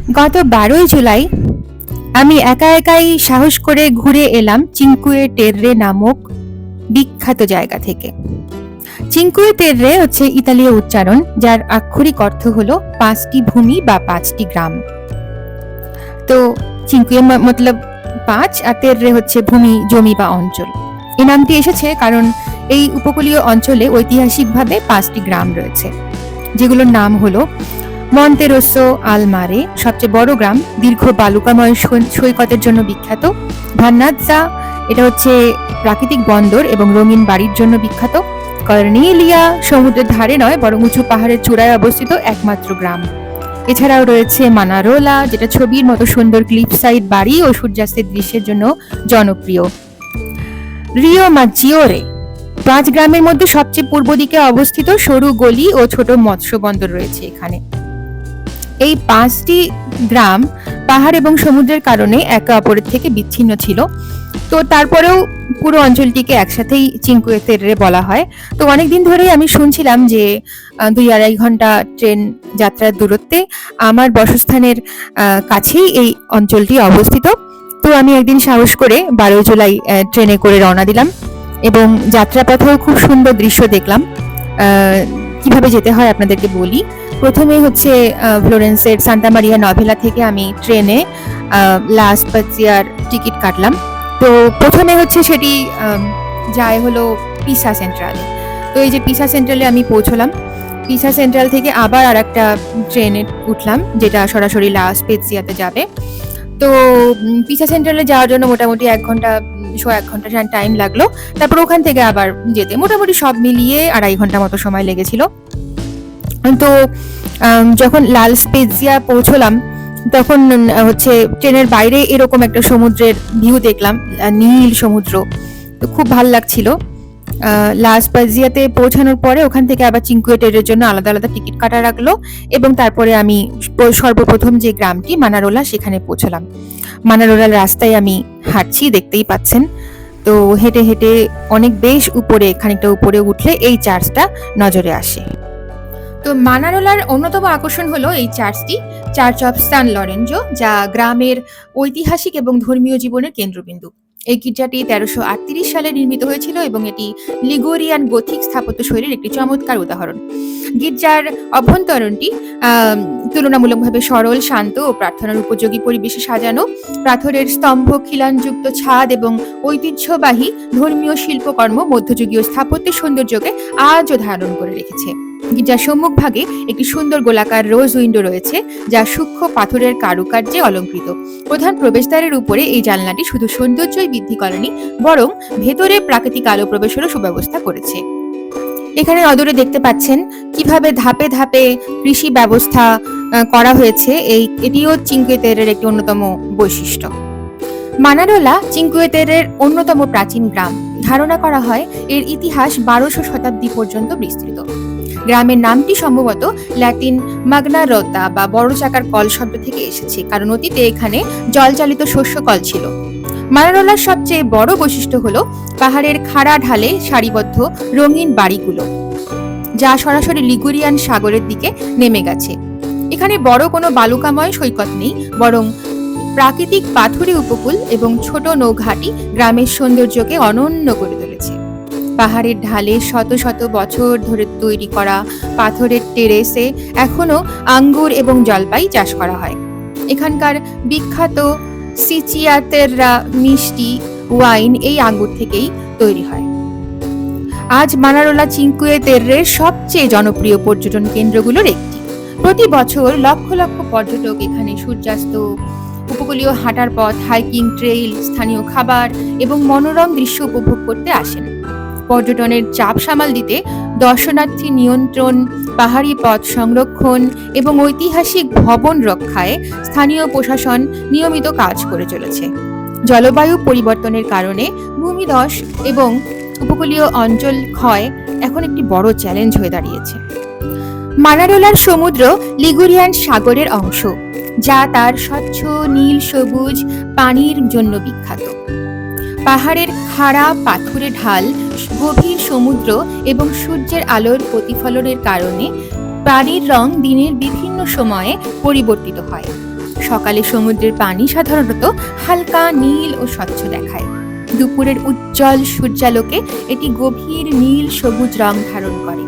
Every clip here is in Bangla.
গত 12ই জুলাই আমি একা একাই সাহস করে ঘুরে এলাম চিনকুয়ে টেররে নামক বিখ্যাত জায়গা থেকে। চিনকুয়ে টেররে হচ্ছে ইতালীয় উচ্চারণ, যার আক্ষরিক অর্থ হলো 5টি ভূমি বা 5টি গ্রাম। তো চিনকুয়ে মতলব 5 আর টেররে হচ্ছে ভূমি, জমি বা অঞ্চল। এই নামটি এসেছে কারণ এই উপকূলীয় অঞ্চলে ঐতিহাসিকভাবে 5টি গ্রাম রয়েছে, যেগুলোর নাম হলো মন্তেরোসো আল মারে, সবচেয়ে বড় গ্রাম, দীর্ঘ বালুকাময় সৈকতের জন্য বিখ্যাত; ভান্নাৎজা, এটা হচ্ছে প্রাকৃতিক বন্দর এবং রঙিন বাড়ির জন্য বিখ্যাত; কর্নেলিয়া, সমুদ্রের ধারে নয় বরং উঁচু পাহাড়ের চূড়ায় অবস্থিত একমাত্র গ্রাম। এছাড়াও রয়েছে মানারোলা, যেটা ছবির মতো সুন্দর ক্লিফ সাইড বাড়ি ও সূর্যাস্তের দৃশ্যের জন্য জনপ্রিয়; রিও মাজিওরে, 5 গ্রামের মধ্যে সবচেয়ে পূর্ব দিকে অবস্থিত, সরু গলি ও ছোট মৎস্য বন্দর রয়েছে এখানে। এই 5টি গ্রাম পাহাড় এবং সমুদ্রের কারণে একে অপরের থেকে বিচ্ছিন্ন ছিল, তো তারপরেও পুরো অঞ্চলটিকে একসাথেই চিনকুয়ে টেররে বলা হয়। তো অনেকদিন ধরেই আমি শুনছিলাম যে 2-2.5 ঘন্টা ট্রেন যাত্রার দূরত্বে আমার বাসস্থানের কাছেই এই অঞ্চলটি অবস্থিত। তো আমি একদিন সাহস করে 12 জুলাই ট্রেনে করে রওনা দিলাম এবং যাত্রাপথেও খুব সুন্দর দৃশ্য দেখলাম। কিভাবে যেতে হয় আপনাদেরকে বলি। প্রথমে হচ্ছে ফ্লোরেন্সের সান্তা মারিয়া নভেলা থেকে আমি ট্রেনে লা স্পাজিয়ার টিকিট কাটলাম। তো প্রথমে হচ্ছে সেটি যায় হলো পিসা সেন্ট্রালে। তো এই যে পিসা সেন্ট্রালে আমি পৌঁছলাম, পিসা সেন্ট্রাল থেকে আবার আর একটা ট্রেনে উঠলাম যেটা সরাসরি লা স্পেজিয়াতে যাবে। তো পিসা সেন্ট্রালে যাওয়ার জন্য মোটামুটি 1 ঘন্টা 1.5 ঘন্টা টাইম লাগলো। তারপর ওখান থেকে আবার যেতে মোটামুটি সব মিলিয়ে 2.5 ঘন্টা মতো সময় লেগেছিল। তো যখন লাল স্পেজিয়া পৌঁছলাম তখন হচ্ছে ট্রেনের বাইরে এরকম একটা সমুদ্রের ভিউ দেখলাম, নীল সমুদ্র, তো খুব ভালো লাগছিল। লা স্পেজিয়াতে পৌঁছানোর পরে ওখান থেকে আবার চিনকুয়ে টেররের জন্য আলাদা আলাদা টিকিট কাটা রাখলো এবং তারপরে আমি সর্বপ্রথম যে গ্রামটি মানারোলা সেখানে পৌঁছলাম। মানারোলার রাস্তায় আমি হাঁটছি, দেখতেই পাচ্ছেন। তো হেঁটে হেঁটে অনেক বেশ উপরে, খানিকটা উপরে উঠলে এই চার্চটা নজরে আসে। তো মানারোলার অন্যতম আকর্ষণ হলো এই চার্চটি, চার্চ অফ সান লরেঞ্জো, যা গ্রামের ঐতিহাসিক এবং ধর্মীয় জীবনের কেন্দ্রবিন্দু। এই গির্জাটি 1338 সালে নির্মিত হয়েছিল এবং এটি লিগুরিয়ান গথিক স্থাপত্য শৈলীর একটি চমৎকার উদাহরণ। গির্জার অভ্যন্তরণটি তুলনামূলকভাবে সরল, শান্ত ও প্রার্থনার উপযোগী পরিবেশে সাজানো। পাথরের স্তম্ভ, খিলানযুক্ত ছাদ এবং ঐতিহ্যবাহী ধর্মীয় শিল্পকর্ম মধ্যযুগীয় স্থাপত্যের সৌন্দর্যকে আজও ধারণ করে রেখেছে। গির্জার সম্মুখভাগে একটি সুন্দর গোলাকার রোজ উইন্ডো রয়েছে, যা সূক্ষ্ম পাথরের কারুকার্যে অলঙ্কৃত। প্রধান প্রবেশদ্বারের উপরে এই জানলাটি শুধু সৌন্দর্যই বৃদ্ধি করেনি, বরং ভেতরে প্রাকৃতিক আলো প্রবেশেরও সুব্যবস্থা করেছে। এখানে অদূরে দেখতে পাচ্ছেন কিভাবে ধাপে ধাপে কৃষি ব্যবস্থা করা হয়েছে। এটিও চিনকুয়ে টেররের একটি অন্যতম বৈশিষ্ট্য। মানারোলা চিনকুয়ে টেররের অন্যতম প্রাচীন গ্রাম। ধারণা করা হয় এর ইতিহাস 1200 শতাব্দী পর্যন্ত বিস্তৃত। গ্রামের নামটি সম্ভবত ল্যাটিন মাগনা রোতা বা বড় চাকার কল শব্দ থেকে এসেছে, কারণ অতীতে এখানে জলচালিত শস্য কল ছিল। মানারোলার সবচেয়ে বড় বৈশিষ্ট্য হলো পাহাড়ের খাড়া ঢালে সারিবদ্ধ রঙিন বাড়িগুলো, যা সরাসরি লিগুরিয়ান সাগরের দিকে নেমে গেছে। এখানে বড় কোনো বালুকাময় সৈকত নেই, বরং প্রাকৃতিক পাথুরে উপকূল এবং ছোট নৌঘাটি গ্রামের সৌন্দর্যকে অনন্য করে তুলেছে। পাহাড়ের ঢালে শত শত বছর ধরে তৈরি করা পাথরের টেরেসে এখনো আঙ্গুর এবং জলপাই চাষ করা হয়। এখানকার বিখ্যাত সিচিয়াতেররা মিষ্টি ওয়াইন এই আঙ্গুর থেকেই তৈরি হয়। আজ মানারোলা চিনকুয়ে টেররের সবচেয়ে জনপ্রিয় পর্যটন কেন্দ্রগুলোর একটি। প্রতি বছর লক্ষ লক্ষ পর্যটক এখানে সূর্যাস্ত, উপকূলীয় হাঁটার পথ, হাইকিং ট্রেইল, স্থানীয় খাবার এবং মনোরম দৃশ্য উপভোগ করতে আসেন। পর্যটনের চাপ সামাল দিতে দর্শনার্থী নিয়ন্ত্রণ, পাহাড়ি পথ সংরক্ষণ এবং ঐতিহাসিক ভবন রক্ষায় স্থানীয় প্রশাসন নিয়মিত কাজ করে চলেছে। জলবায়ু পরিবর্তনের কারণে ভূমিধস এবং উপকূলীয় অঞ্চল ক্ষয় এখন একটি বড় চ্যালেঞ্জ হয়ে দাঁড়িয়েছে। মানারোলার সমুদ্র লিগুরিয়ান সাগরের অংশ, যা তার স্বচ্ছ নীল সবুজ পানির জন্য বিখ্যাত। পাহাড়ের খাড়া পাথুরে ঢাল, গভীর সমুদ্র এবং সূর্যের আলোর প্রতিফলনের কারণে পানির রং দিনের বিভিন্ন সময়ে পরিবর্তিত হয়। সকালে সমুদ্রের পানি সাধারণত হালকা নীল ও স্বচ্ছ দেখায়। দুপুরের উজ্জ্বল সূর্যালোকে এটি গভীর নীল সবুজ রং ধারণ করে,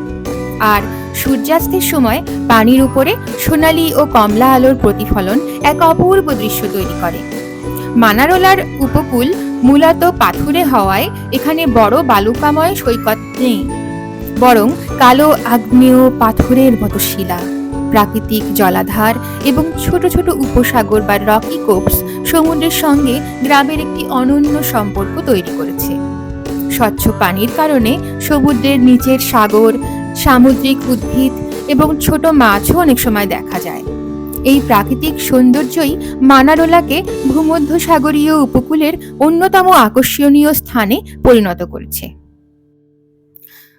আর সূর্যাস্তের সময় পানির উপরে সোনালী ও কমলা আলোর প্রতিফলন এক অপূর্ব দৃশ্য তৈরি করে। মানারোলার উপকূল মূলত পাথুরে হওয়ায় এখানে বড় বালুকাময় সৈকত নেই, বরং কালো আগ্নেয় পাথরের মতো শিলা, প্রাকৃতিক জলাধার এবং ছোট ছোট উপসাগর বা রকি কোপস সমুদ্রের সঙ্গে গ্রামের একটি অনন্য সম্পর্ক তৈরি করেছে। স্বচ্ছ পানির কারণে সমুদ্রের নিচের সাগর, সামুদ্রিক উদ্ভিদ এবং ছোট মাছও অনেক সময় দেখা যায়। এই প্রাকৃতিক সৌন্দর্যই মানারোলাকে ভূমধ্যসাগরীয় উপকূলের অন্যতম আকর্ষণীয় স্থানে পরিণত করেছে।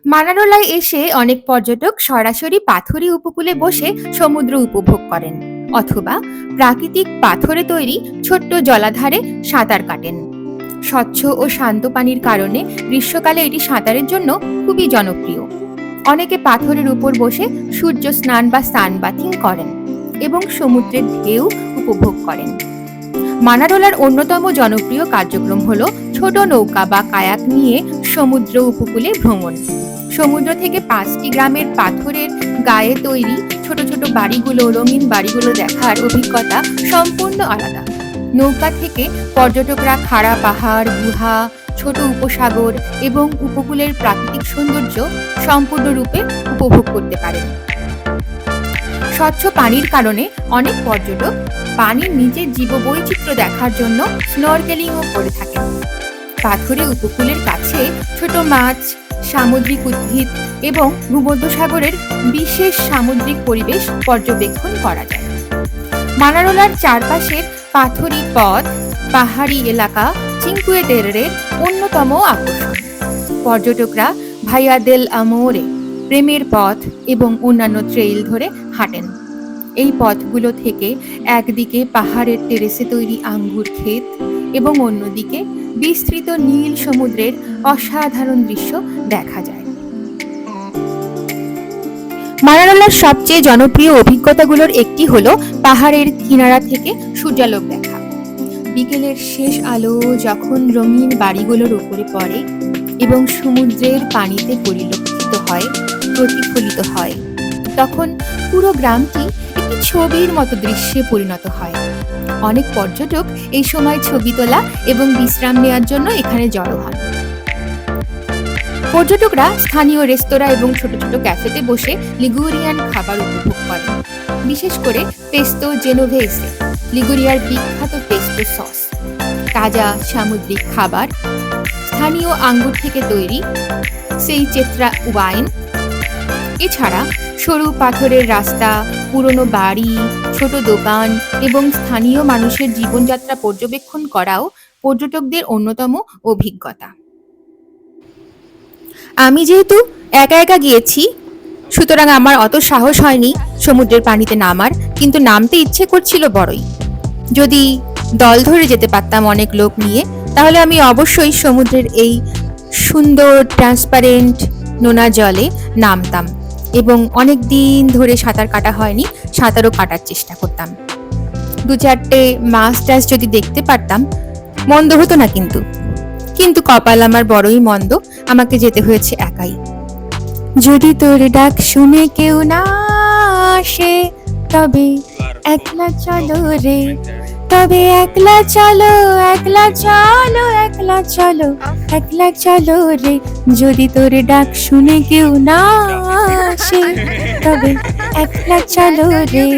মানারোলায় এসে অনেক পর্যটক সরাসরি পাথুরে উপকূলে বসে সমুদ্র উপভোগ করেন, অথবা প্রাকৃতিক পাথরে তৈরি ছোট্ট জলাধারে সাঁতার কাটেন। স্বচ্ছ ও শান্ত পানির কারণে গ্রীষ্মকালে এটি সাঁতারের জন্য খুবই জনপ্রিয়। অনেকে পাথরের উপর বসে সূর্য স্নান বা সানবাথিং করেন এবং সমুদ্রের ঢেউ উপভোগ করেন। মানারোলার অন্যতম জনপ্রিয় কার্যক্রম হলো ছোট নৌকা বা কায়াক নিয়ে সমুদ্র উপকূলে ভ্রমণ। সমুদ্র থেকে 5টি গ্রামের পাথরের গায়ে তৈরি ছোট ছোট বাড়িগুলো, রঙিন বাড়িগুলো দেখার অভিজ্ঞতা সম্পূর্ণ আলাদা। নৌকা থেকে পর্যটকরা খাড়া পাহাড়, গুহা, ছোট উপসাগর এবং উপকূলের প্রাকৃতিক সৌন্দর্য সম্পূর্ণরূপে উপভোগ করতে পারেন। স্বচ্ছ পানির কারণে অনেক পর্যটক পানির নিচের জীববৈচিত্র্য দেখার জন্য স্নরকেলিংও করে থাকেন। পাথরে উপকূলের কাছে ছোট মাছ, সামুদ্রিক উদ্ভিদ এবং ভূমধ্যসাগরের বিশেষ সামুদ্রিক পরিবেশ পর্যবেক্ষণ করা যায়। মানারোলার চারপাশের পাথুরি পথ, পাহাড়ি এলাকা চিনকুয়ে টেরের অন্যতম আকর্ষণ। পর্যটকরা ভাইয়া দেল আমোরে, প্রেমের পথ এবং অন্যান্য ট্রেইল ধরে হাঁটেন। এই পথগুলো থেকে একদিকে পাহাড়ের টেরেসে তৈরি আঙ্গুর ক্ষেত এবং অন্যদিকে বিস্তৃত নীল সমুদ্রের অসাধারণ দৃশ্য দেখা যায়। মানারোলার সবচেয়ে জনপ্রিয় অভিজ্ঞতাগুলোর একটি হলো পাহাড়ের কিনারা থেকে সূর্যালোক দেখা। বিকেলের শেষ আলো যখন রঙিন বাড়িগুলোর উপরে পড়ে এবং সমুদ্রের পানিতে প্রতিফলিত হয়, তখন পুরো গ্রামটি একটি ছবির মতো দৃশ্যে পরিণত হয়। অনেক পর্যটক এই সময় ছবি তোলা এবং বিশ্রাম নেওয়ার জন্য এখানে জড়ো হন। পর্যটকরা স্থানীয় রেস্তোরাঁ এবং ছোট ছোট ক্যাফেতে বসে লিগুরিয়ান খাবার উপভোগ করেন, বিশেষ করে পেস্তো জেনোভেসে, লিগুরিয়ার বিখ্যাত পেস্তো সস, তাজা সামুদ্রিক খাবার, স্থানীয় আঙ্গুর থেকে তৈরি সেই চেত্রা ওয়াইন। এছাড়া সরু পাথরের রাস্তা, পুরনো বাড়ি, ছোট দোকান এবং স্থানীয় মানুষের জীবনযাত্রা পর্যবেক্ষণ করাও পর্যটকদের অন্যতম অভিজ্ঞতা। আমি যেহেতু একা একা গিয়েছি, সুতরাং আমার অত সাহস হয়নি সমুদ্রের পানিতে নামার, কিন্তু নামতে ইচ্ছে করছিল বড়ই। যদি দল ধরে যেতে পারতাম অনেক লোক নিয়ে, তাহলে আমি অবশ্যই সমুদ্রের এই সুন্দর ট্রান্সপারেন্ট নোনা জলে নামতাম এবং অনেক দিন ধরে সাঁতার কাটা হয়নি, সাঁতারও কাটার চেষ্টা করতাম। 2-4টে মাছ টাছ যদি দেখতে পারতাম, মন্দ হতো না। কিন্তু কপাল আমার বড়ই মন্দ, আমাকে যেতে হয়েছে একাই। যদি তোর ডাক শুনে কেউ না আসে, তবে একলা চলো রে, তবে একলা চলো, একলা চলো, একলা চলো, একলা চলো রে। যদি তোর ডাক শুনে কেউ না আসে, তবে একলা চলো রে।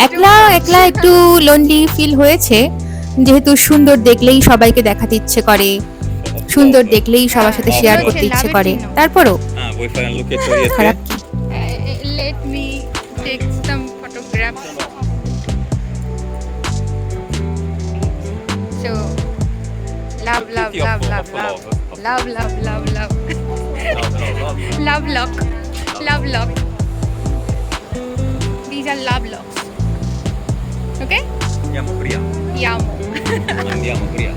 একলা একলা একটু লোনলি ফিল হয়েছে, যেহেতু সুন্দর দেখলেই সবাইকে দেখাতে ইচ্ছে করে, সুন্দর দেখলেই সবার সাথে শেয়ার করতে ইচ্ছে করে। তারপরও খারাপ কি? Let me take some photographs. So, love, love, love, love, love, love, love, love, love, love lock, love lock. These are love locks. Okay? Andiamo, Priya. Yamo. Andiamo, Priya.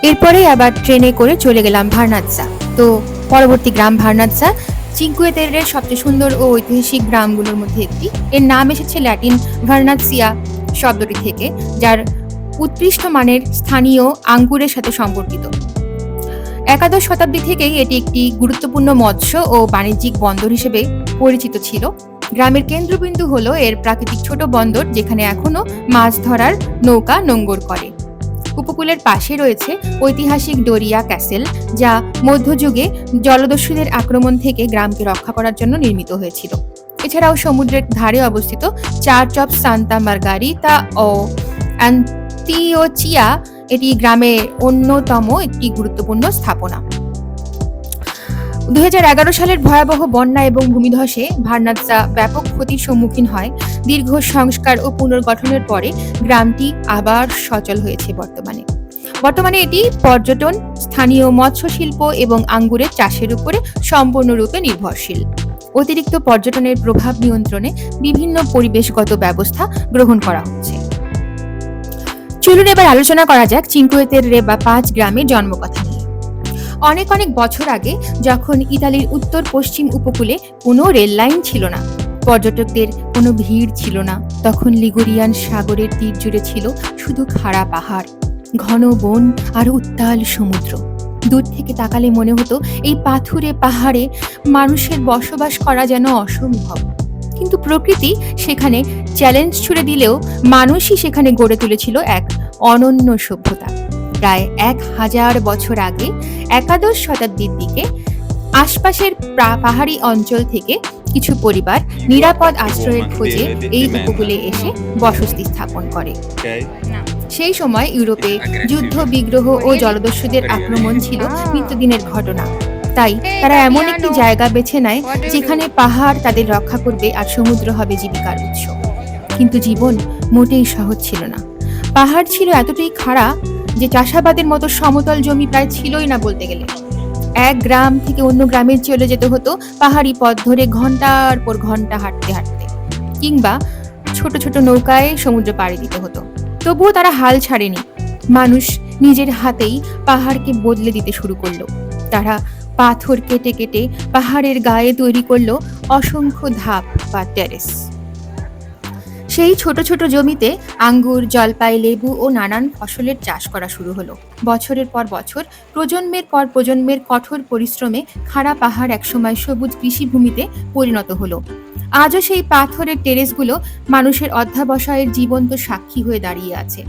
এরপরে আবার ট্রেনে করে চলে গেলাম ভার্নাৎসা। তো পরবর্তী গ্রাম ভার্নাৎসা চিনকুয়ে তেরের সবচেয়ে সুন্দর ও ঐতিহাসিক গ্রামগুলোর মধ্যে একটি। এর নাম এসেছে ল্যাটিন ভার্নাৎসিয়া শব্দটি থেকে, যার উৎকৃষ্ট মানের স্থানীয় আঙ্গুরের সাথে সম্পর্কিত। একাদশ শতাব্দী থেকেই এটি একটি গুরুত্বপূর্ণ মৎস্য ও বাণিজ্যিক বন্দর হিসেবে পরিচিত ছিল। গ্রামের কেন্দ্রবিন্দু হলো এর প্রাকৃতিক ছোট বন্দর, যেখানে এখনো মাছ ধরার নৌকা নোঙ্গর করে। উপকূলের পাশে রয়েছে ঐতিহাসিক ডোরিয়া ক্যাসেল, যা মধ্যযুগে জলদস্যুদের আক্রমণ থেকে গ্রামকে রক্ষা করার জন্য নির্মিত হয়েছিল। এছাড়াও সমুদ্রের ধারে অবস্থিত চার্চ অফ সান্তা মার্গারিতা ও অ্যান্তিওচিয়া এটি গ্রামের অন্যতম একটি গুরুত্বপূর্ণ স্থাপনা। 2011 সালের ভয়াবহ বন্যা এবং ভূমিধসে ভার্নাৎসা ব্যাপক ক্ষতির সম্মুখীন হয়। দীর্ঘ সংস্কার ও পুনর্গঠনের পরে গ্রামটি আবার সচল হয়েছে। বর্তমানে এটি পর্যটন, স্থানীয় মৎস্য শিল্প এবং আঙ্গুরের চাষের উপরে সম্পূর্ণরূপে নির্ভরশীল। অতিরিক্ত পর্যটনের প্রভাব নিয়ন্ত্রণে বিভিন্ন পরিবেশগত ব্যবস্থা গ্রহণ করা হচ্ছে। চলুন এবার আলোচনা করা যাক চিনকুয়ে তেররে বা 5 গ্রামের জন্মকথা নিয়ে। অনেক বছর আগে, যখন ইতালির উত্তর পশ্চিম উপকূলে কোনো রেল লাইন ছিল না, পর্যটকদের কোনো ভিড় ছিল না, তখন লিগুরিয়ান সাগরের তীর জুড়ে ছিল শুধু খাড়া পাহাড়, ঘন বন আর উত্তাল সমুদ্র। দূর থেকে তাকালে মনে হতো এই পাথুরে পাহাড়ে মানুষের বসবাস করা যেন অসম্ভব। কিন্তু প্রকৃতি সেখানে চ্যালেঞ্জ ছুড়ে দিলেও মানুষই সেখানে গড়ে তুলেছিল এক অনন্য সভ্যতা। প্রায় 1000 বছর আগে, একাদশ শতাব্দীর দিকে আশপাশের পাহাড়ি অঞ্চল থেকে কিছু পরিবার নিরাপদ আশ্রয়ের খোঁজে এই উপকূলে এসে বসতি স্থাপন করে। সেই সময় ইউরোপে যুদ্ধ, বিগ্রহ ও জলদস্যুদের আক্রমণ ছিল নিত্যদিনের ঘটনা। তাই তারা এমন একটি জায়গা বেছে নেয় যেখানে পাহাড় তাদের রক্ষা করবে আর সমুদ্র হবে জীবিকার উৎস। কিন্তু জীবন মোটেই সহজ ছিল না। পাহাড় ছিল এতটাই খাড়া যে চাষাবাদের মতো সমতল জমি প্রায় ছিলই না বলতে গেলে। এক গ্রাম থেকে অন্য গ্রামে চলে যেতে হতো পাহাড়ি পথ ধরে ঘন্টার পর ঘন্টা হাঁটতে হাঁটতে, কিংবা ছোট ছোট নৌকায় সমুদ্র পাড়ি দিতে হতো। তবুও তারা হাল ছাড়েনি। মানুষ নিজের হাতেই পাহাড়কে বদলে দিতে শুরু করলো। তারা পাথর কেটে কেটে পাহাড়ের গায়ে তৈরি করলো অসংখ্য ধাপ বা টেরেস। সেই ছোট ছোট জমিতে আঙ্গুর, জলপাই, লেবু ও নানান ফসলের চাষ করা শুরু হলো। বছরের পর বছর, প্রজন্মের পর প্রজন্মের কঠোর পরিশ্রমে খাড়া পাহাড় একসময় সবুজ কৃষিভূমিতে পরিণত হলো। আজও সেই পাথরের টেরেসগুলো মানুষের অধ্যাবসায়ের জীবন্ত সাক্ষী হয়ে দাঁড়িয়ে আছে।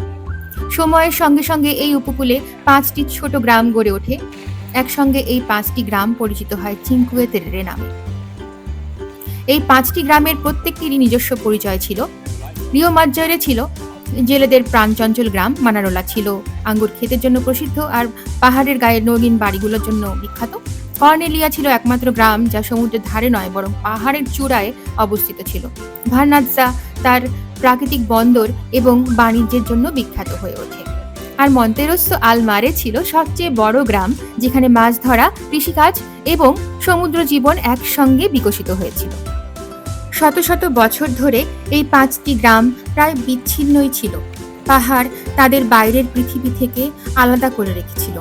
সময়ের সঙ্গে সঙ্গে এই উপকূলে 5টি ছোট গ্রাম গড়ে ওঠে। একসঙ্গে এই 5টি গ্রাম পরিচিত হয় চিনকুয়ে তেরে নামে। এই 5টি গ্রামের প্রত্যেকটিরই নিজস্ব পরিচয় ছিল। রিওমাজ্জরে ছিল জেলেদের প্রাণচঞ্চল গ্রাম, মানারোলা ছিল আঙ্গুর ক্ষেতের জন্য প্রসিদ্ধ আর পাহাড়ের গায়ের রঙিন বাড়িগুলোর জন্য বিখ্যাত। কর্নেলিয়া ছিল একমাত্র গ্রাম যা সমুদ্রের ধারে নয় বরং পাহাড়ের চূড়ায় অবস্থিত ছিল। ভার্নাৎসা তার প্রাকৃতিক বন্দর এবং বাণিজ্যের জন্য বিখ্যাত হয়ে ওঠে। আর মন্তেরোসো আল মারে ছিল সবচেয়ে বড় গ্রাম, যেখানে মাছ ধরা, কৃষিকাজ এবং সমুদ্র জীবন একসঙ্গে বিকশিত হয়েছিল। শত শত বছর ধরে এই 5টি গ্রাম প্রায় বিচ্ছিন্নই ছিল। পাহাড় তাদের বাইরের পৃথিবী থেকে আলাদা করে রেখেছিল।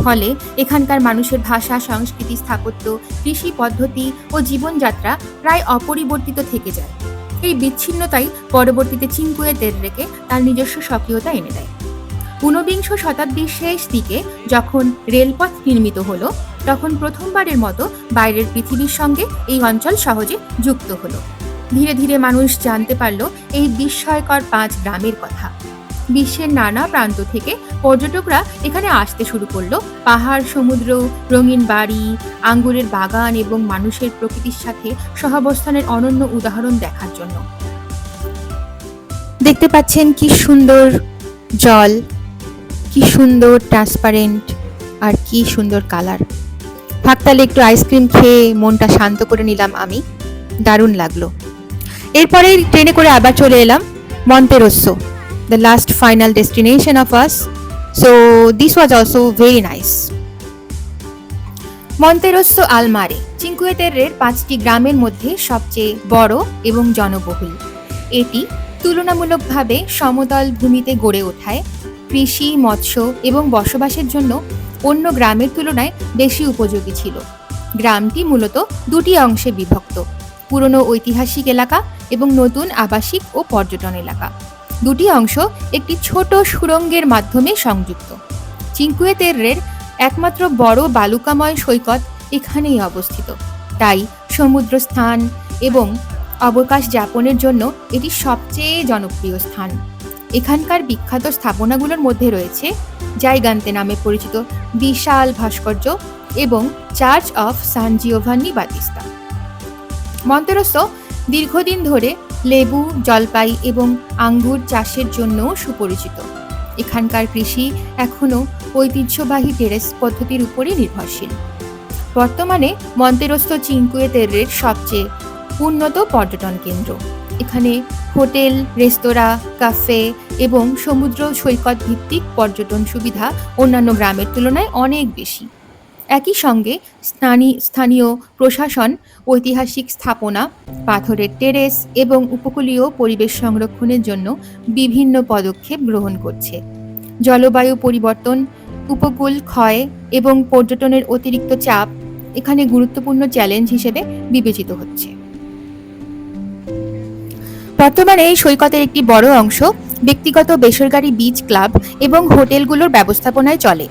ফলে এখানকার মানুষের ভাষা, সংস্কৃতি, স্থাপত্য, কৃষি পদ্ধতি ও জীবনযাত্রা প্রায় অপরিবর্তিত থেকে যায়। এই বিচ্ছিন্নতাই পরবর্তীতে চিনকুয়ে তেররেকে তার নিজস্ব স্বকীয়তা এনে দেয়। 19বিংশ শতাব্দীর শেষ দিকে যখন রেলপথ নির্মিত হলো, তখন প্রথমবারের মতো বাইরের পৃথিবীর সঙ্গে এই অঞ্চল সহজে যুক্ত হলো। ধীরে ধীরে মানুষ জানতে পারল এই বিস্ময়কর 5 গ্রামের কথা। বিশ্বের নানা প্রান্ত থেকে পর্যটকরা এখানে আসতে শুরু করলো পাহাড়, সমুদ্র, রঙিন বাড়ি, আঙ্গুরের বাগান এবং মানুষের প্রকৃতির সাথে সহাবস্থানের অনন্য উদাহরণ দেখার জন্য। দেখতে পাচ্ছেন কি সুন্দর জল, কি সুন্দর ট্রান্সপারেন্ট আর কি সুন্দর কালার। ভাবতালে একটু আইসক্রিম খেয়ে মনটা শান্ত করে নিলাম আমি। দারুণ লাগলো। এরপরে ট্রেনে করে আবার চলে এলাম মন্তেরোসো, the last final destination of us. So this was also very nice. মন্তেরোসো আল মারে চিনকুয়ে তেররের 5টি গ্রামের মধ্যে সবচেয়ে বড় এবং জনবহুল। এটি তুলনামূলকভাবে সমতল ভূমিতে গড়ে ওঠায় কৃষি, মৎস্য এবং বসবাসের জন্য অন্য গ্রামের তুলনায় বেশি উপযোগী ছিল। গ্রামটি মূলত দুটি অংশে বিভক্ত, পুরনো ঐতিহাসিক এলাকা এবং নতুন আবাসিক ও পর্যটন এলাকা। দুটি অংশ একটি ছোট সুড়ঙ্গের মাধ্যমে সংযুক্ত। চিনকুয়ে তেররের একমাত্র বড় বালুকাময় সৈকত এখানেই অবস্থিত, তাই সমুদ্র স্থান এবং অবকাশ যাপনের জন্য এটি সবচেয়ে জনপ্রিয় স্থান। এখানকার বিখ্যাত স্থাপনাগুলোর মধ্যে রয়েছে জাইগান্তে নামে পরিচিত বিশাল ভাস্কর্য এবং church of San Giovanni Battista. Monterosso দীর্ঘদিন ধরে লেবু, জলপাই এবং আঙ্গুর চাষের জন্যও সুপরিচিত। এখানকার কৃষি এখনও ঐতিহ্যবাহী টেরেস পদ্ধতির উপরই নির্ভরশীল। বর্তমানে মন্তেরোসো চিনকুয়ে তেররের সবচেয়ে উন্নত পর্যটন কেন্দ্র। এখানে হোটেল, রেস্তোরাঁ, কাফে এবং সমুদ্র সৈকত ভিত্তিক পর্যটন সুবিধা অন্যান্য গ্রামের তুলনায় অনেক বেশি। একই সঙ্গে স্থানীয় প্রশাসন ঐতিহাসিক স্থাপনা, পাথরের টেরেস এবং উপকূলীয় পরিবেশ সংরক্ষণের জন্য বিভিন্ন পদক্ষেপ গ্রহণ করছে। জলবায়ু পরিবর্তন, উপকূল ক্ষয় এবং পর্যটনের অতিরিক্ত চাপ এখানে গুরুত্বপূর্ণ চ্যালেঞ্জ হিসেবে বিবেচিত হচ্ছে। বর্তমানে এই সৈকতের একটি বড় অংশ ব্যক্তিগত বেসরকারি বিচ ক্লাব এবং হোটেলগুলোর ব্যবস্থাপনায় চলে।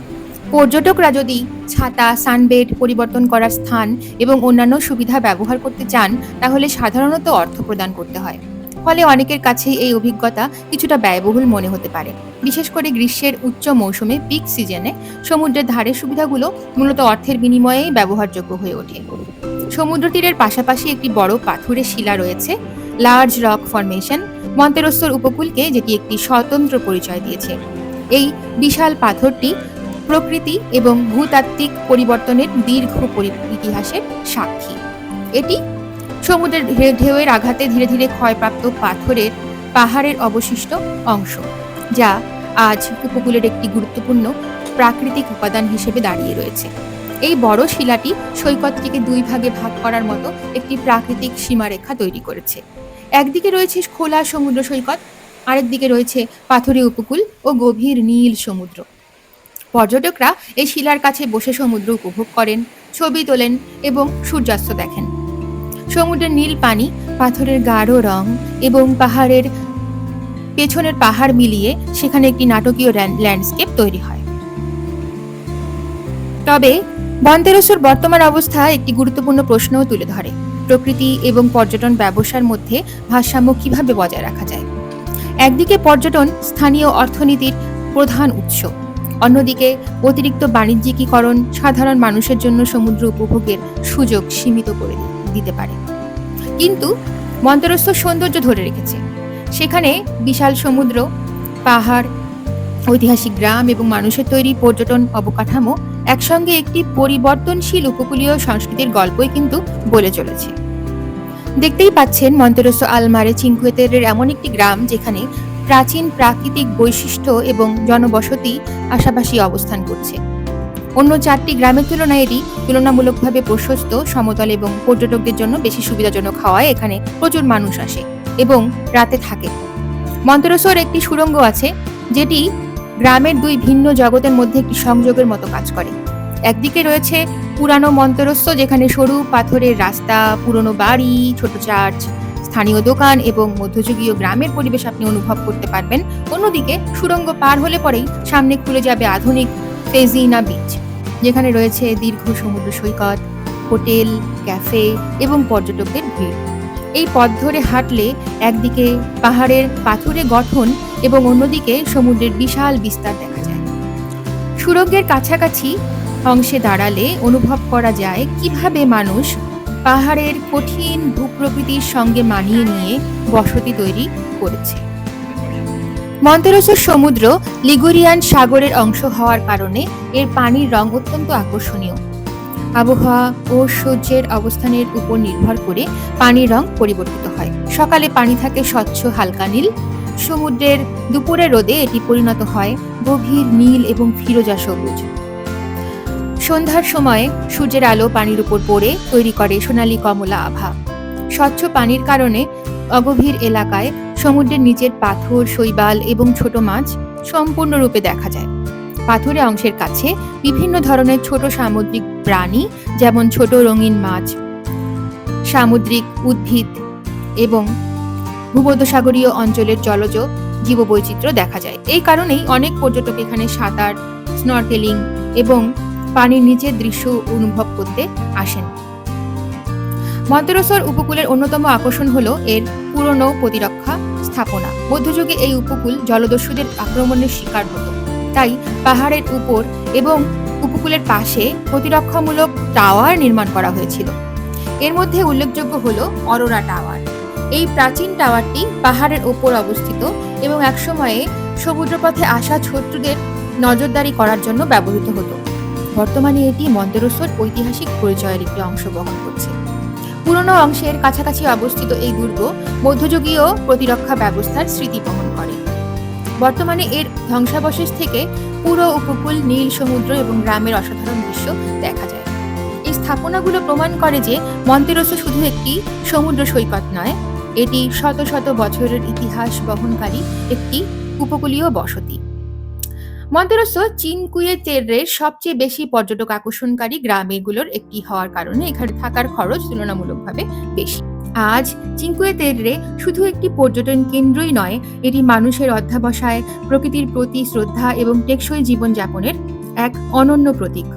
পর্যটকরা যদি ছাতা, সানবেড, পরিবর্তন করার স্থান এবং অন্যান্য সুবিধা ব্যবহার করতে চান তাহলে সাধারণত অর্থ প্রদান করতে হয়। ফলে অনেকের কাছেই এই অভিজ্ঞতা কিছুটা ব্যয়বহুল মনে হতে পারে। বিশেষ করে গ্রীষ্মের উচ্চ মৌসুমে, পিক সিজনে সমুদ্রের ধারের সুবিধাগুলো মূলত অর্থের বিনিময়েই ব্যবহারযোগ্য হয়ে ওঠে। সমুদ্র তীরের পাশাপাশি একটি বড় পাথুরে শিলা রয়েছে, লার্জ রক ফরমেশন, মন্তেরোসোর উপকূলকে যেটি একটি স্বতন্ত্র পরিচয় দিয়েছে। এই বিশাল পাথরটি প্রকৃতি এবং ভূতাত্ত্বিক পরিবর্তনের দীর্ঘ ইতিহাসের সাক্ষী। এটি সমুদ্রের ঢেউয়ের আঘাতে ধীরে ধীরে ক্ষয়প্রাপ্ত পাহাড়ের অবশিষ্ট অংশ, যা আজ উপকূলের একটি গুরুত্বপূর্ণ প্রাকৃতিক উপাদান হিসেবে দাঁড়িয়ে রয়েছে। এই বড় শিলাটি সৈকতটিকে দুই ভাগে ভাগ করার মতো একটি প্রাকৃতিক সীমারেখা তৈরি করেছে। একদিকে রয়েছে খোলা সমুদ্র সৈকত, আরেকদিকে রয়েছে পাথুরে উপকূল ও গভীর নীল সমুদ্র। পর্যটকরা এই শিলার কাছে বসে সমুদ্র উপভোগ করেন, ছবি তোলেন এবং সূর্যাস্ত দেখেন। সমুদ্রের নীল পানি, পাথরের গাঢ় রং এবং পাহাড়ের পেছনের পাহাড় মিলিয়ে সেখানে একটি নাটকীয় ল্যান্ডস্কেপ তৈরি হয়। তবে মন্তেরোসোর বর্তমান অবস্থা একটি গুরুত্বপূর্ণ প্রশ্নও তুলে ধরে। প্রকৃতি এবং পর্যটন ব্যবসার মধ্যে ভারসাম্য কিভাবে বজায় রাখা যায়? একদিকে পর্যটন স্থানীয় অর্থনীতির প্রধান উৎস, অন্যদিকে অতিরিক্ত বাণিজ্যিকীকরণ সাধারণ মানুষের জন্য সমুদ্র উপভোগের সুযোগ সীমিত করে দিতে পারে। কিন্তু মন্তেরোসো সৌন্দর্য ধরে রেখেছে। সেখানে বিশাল সমুদ্র, পাহাড়, ঐতিহাসিক গ্রাম এবং মানুষের তৈরি পর্যটন অবকাঠামো একসঙ্গে একটি পরিবর্তনশীল উপকূলীয় সংস্কৃতির গল্পই কিন্তু বলে চলেছে। দেখতেই পাচ্ছেন মন্তেরোসো আল মারে চিনকুয়ে তেররের এমন একটি গ্রাম যেখানে প্রাচীন প্রাকৃতিক বৈশিষ্ট্য এবং জনবসতি পাশাপাশি অবস্থান করছে। অন্য 4টি গ্রামের তুলনায় এটি তুলনামূলকভাবে প্রশস্ত, সমতল এবং পর্যটকদের জন্য বেশি সুবিধাজনক হওয়ায় এখানে প্রচুর মানুষ আসে এবং রাতে থাকে। মন্তেরোসোর একটি সুড়ঙ্গ আছে যেটি গ্রামের দুই ভিন্ন জগতের মধ্যে একটি সংযোগের মতো কাজ করে। একদিকে রয়েছে পুরানো মন্তেরোসো, যেখানে সরু পাথরের রাস্তা, পুরনো বাড়ি, ছোট চার্চ, স্থানীয় দোকান এবং মধ্যযুগীয় গ্রামের পরিবেশ আপনি অনুভব করতে পারবেন। অন্যদিকে সুড়ঙ্গ পার হলে পরেই সামনে খুলে যাবে আধুনিক ফেজিনা বিচ, যেখানে রয়েছে দীর্ঘ সমুদ্র সৈকত, হোটেল, ক্যাফে এবং পর্যটকদের ভিড়। এই পথ ধরে হাঁটলে একদিকে পাহাড়ের পাথুরে গঠন এবং অন্যদিকে সমুদ্রের বিশাল বিস্তার দেখা যায়। সুড়ঙ্গের কাছাকাছি অংশে দাঁড়ালে অনুভব করা যায় কিভাবে মানুষ পাহাড়ের কঠিন ভূপ্রকৃতির সঙ্গে মানিয়ে নিয়ে বসতি তৈরি করেছে। মন্তেরোসোর সমুদ্র লিগুরিয়ান সাগরের অংশ হওয়ার কারণে এর পানির রং অত্যন্ত আকর্ষণীয়। আবহাওয়া ও সূর্যের অবস্থানের উপর নির্ভর করে পানির রং পরিবর্তিত হয়। সকালে পানি থাকে স্বচ্ছ হালকা নীল, সমুদ্রের দুপুরের রোদে এটি পরিণত হয় গভীর নীল এবং ফিরোজা সবুজ। সন্ধ্যার সময়ে সূর্যের আলো পানির উপর পড়ে তৈরি করে সোনালী কমলা আভা। স্বচ্ছ পানির কারণে অগভীর এলাকায় সমুদ্রের নিচের পাথর, শৈবাল এবং ছোট মাছ সম্পূর্ণরূপে দেখা যায়। পাথুরে অংশের কাছে বিভিন্ন ধরনের ছোট সামুদ্রিক প্রাণী যেমন ছোট রঙিন মাছ, সামুদ্রিক উদ্ভিদ এবং ভূমধ্যসাগরীয় অঞ্চলের জলজ জীববৈচিত্র্য দেখা যায়। এই কারণেই অনেক পর্যটক এখানে সাঁতার, স্নরকেলিং এবং পানির নিচের দৃশ্য অনুভব করতে আসেন। মন্তেরোসোর উপকূলের অন্যতম আকর্ষণ হলো এর পুরনো প্রতিরক্ষা স্থাপনা। মধ্যযুগে এই উপকূল জলদস্যুদের আক্রমণের শিকার হতো, তাই পাহাড়ের উপর এবং উপকূলের পাশে প্রতিরক্ষামূলক টাওয়ার নির্মাণ করা হয়েছিল। এর মধ্যে উল্লেখযোগ্য হলো অরোরা টাওয়ার। এই প্রাচীন টাওয়ারটি পাহাড়ের ওপর অবস্থিত এবং একসময়ে সমুদ্রপথে আসা শত্রুদের নজরদারি করার জন্য ব্যবহৃত হতো। বর্তমানে এটি মন্তেরোসোর ঐতিহাসিক পরিচয়ের একটি অংশ বহন করছে। পুরনো অংশের কাছাকাছি অবস্থিত এই দুর্গ মধ্যযুগীয় প্রতিরক্ষা ব্যবস্থার স্মৃতি বহন করে। বর্তমানে এর ধ্বংসাবশেষ থেকে পুরো উপকূল, নীল সমুদ্র এবং গ্রামের অসাধারণ দৃশ্য দেখা যায়। এই স্থাপনাগুলো প্রমাণ করে যে মন্তেরোসো শুধু একটি সমুদ্র সৈকত নয়, এটি শত শত বছরের ইতিহাস বহনকারী একটি উপকূলীয় বসতি। মন্তেরোসো চিনকুয়ে তেররের সবচেয়ে বেশি পর্যটক আকর্ষণকারী গ্রামগুলোর একটি হওয়ার কারণে এখানে থাকার খরচ তুলনামূলকভাবে বেশি। আজ চিনকুয়ে তেররে শুধু একটি পর্যটন কেন্দ্রই নয়, এটি মানুষের অধ্যবসায়, প্রকৃতির প্রতি শ্রদ্ধা এবং টেকসই জীবনযাপনের এক অনন্য প্রতীক।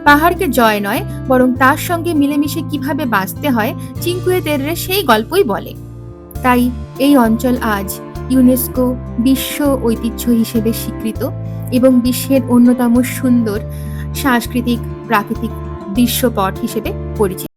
পাহাড়কে জয় নয়, বরং তার সঙ্গে মিলেমিশে কিভাবে বাঁচতে হয় চিনকুয়ে তেররে সেই গল্পই বলে। তাই এই অঞ্চল আজ ইউনেস্কো বিশ্ব ঐতিহ্য হিসেবে স্বীকৃত এবং বিশ্বের অন্যতম সুন্দর সাংস্কৃতিক প্রাকৃতিক দৃশ্যপট হিসেবে পরিচিত।